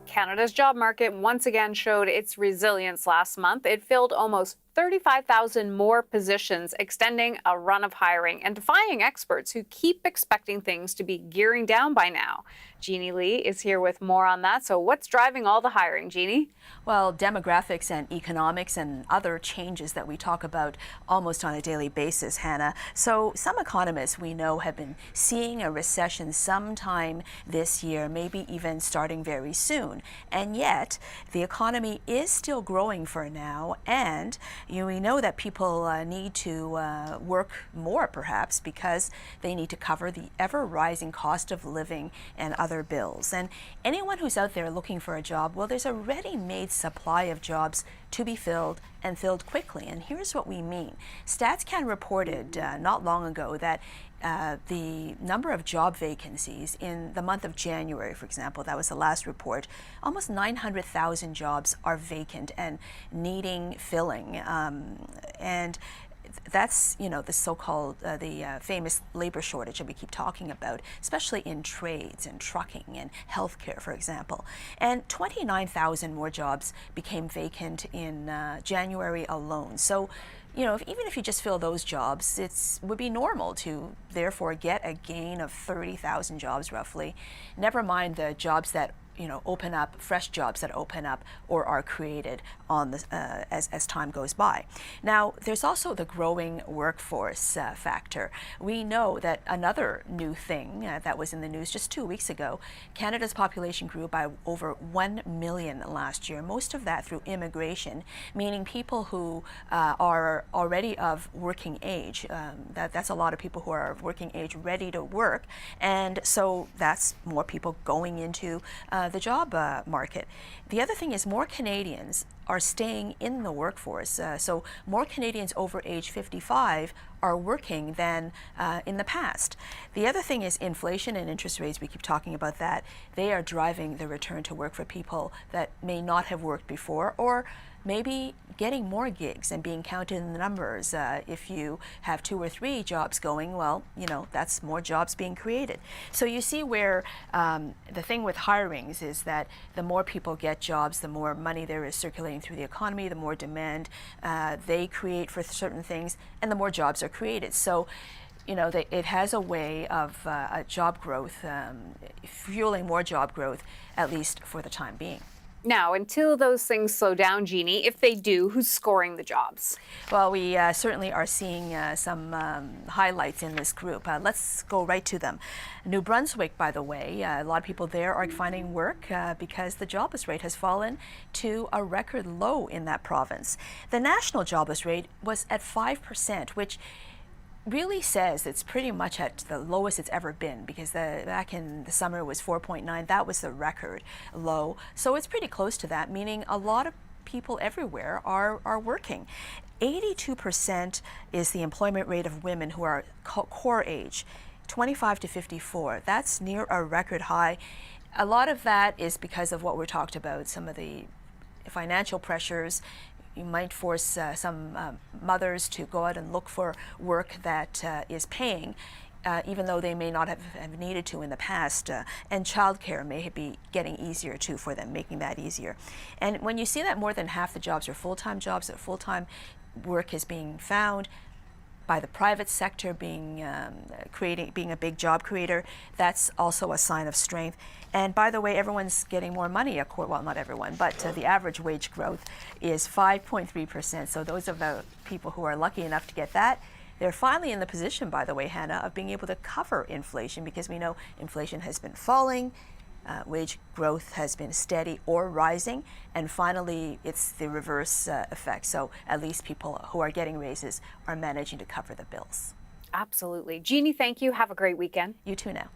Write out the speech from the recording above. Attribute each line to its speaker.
Speaker 1: Canada's job market once again showed its resilience last month. It filled almost 35,000 more positions, extending a run of hiring and defying experts who keep expecting things to be gearing down by now. Jeannie Lee is here with more on that. So what's driving all the hiring, Jeannie?
Speaker 2: Well, demographics and economics and other changes that we talk about almost on a daily basis, Hannah. So some economists we know have been seeing a recession sometime this year, maybe even starting very soon. And yet the economy is still growing for now, and we know that people need to work more, perhaps, because they need to cover the ever-rising cost of living and other bills. And anyone who's out there looking for a job, well, there's a ready-made supply of jobs to be filled and filled quickly. And here's what we mean. StatsCan reported not long ago that the number of job vacancies in the month of January, for example, that was the last report, almost 900,000 jobs are vacant and needing filling. And that's, the so-called, the famous labor shortage that we keep talking about, especially in trades and trucking and healthcare, for example. And 29,000 more jobs became vacant in January alone. So, even if you just fill those jobs, it would be normal to therefore get a gain of 30,000 jobs roughly. Never mind the jobs that open up, fresh jobs that open up or are created on the, as time goes by. Now, there's also the growing workforce factor. We know that another new thing that was in the news just 2 weeks ago, Canada's population grew by over 1 million last year, most of that through immigration, meaning people who are already of working age. That's a lot of people who are of working age ready to work, and so that's more people going into the job market. The other thing is more Canadians are staying in the workforce. So more Canadians over age 55 are working than in the past. The other thing is inflation and interest rates. We keep talking about that. They are driving the return to work for people that may not have worked before, or maybe getting more gigs and being counted in the numbers. If you have 2 or 3 jobs going, well, that's more jobs being created. So you see where the thing with hirings is that the more people get jobs, the more money there is circulating through the economy, the more demand they create for certain things, and the more jobs are created. So it has a way of job growth, fueling more job growth, at least for the time being.
Speaker 1: Now, until those things slow down, Jeannie, if they do, who's scoring the jobs?
Speaker 2: Well, we certainly are seeing some highlights in this group. Let's go right to them. New Brunswick, by the way, a lot of people there are finding work because the jobless rate has fallen to a record low in that province. The national jobless rate was at 5%, which really says it's pretty much at the lowest it's ever been, because back in the summer it was 4.9. That was the record low. So it's pretty close to that, meaning a lot of people everywhere are working. 82% is the employment rate of women who are core age, 25 to 54. That's near a record high. A lot of that is because of what we talked about, some of the financial pressures. You might force some mothers to go out and look for work that is paying, even though they may not have needed to in the past. And childcare may be getting easier too for them, making that easier. And when you see that more than half the jobs are full-time jobs, that full-time work is being found by the private sector being a big job creator, that's also a sign of strength. And by the way, everyone's getting more money. Well, not everyone, but the average wage growth is 5.3%. So those of the people who are lucky enough to get that, they're finally in the position, by the way, Hannah, of being able to cover inflation, because we know inflation has been falling. Wage growth has been steady or rising, and finally it's the reverse effect. So at least people who are getting raises are managing to cover the bills.
Speaker 1: Absolutely. Jeannie, thank you. Have a great weekend.
Speaker 2: You too now.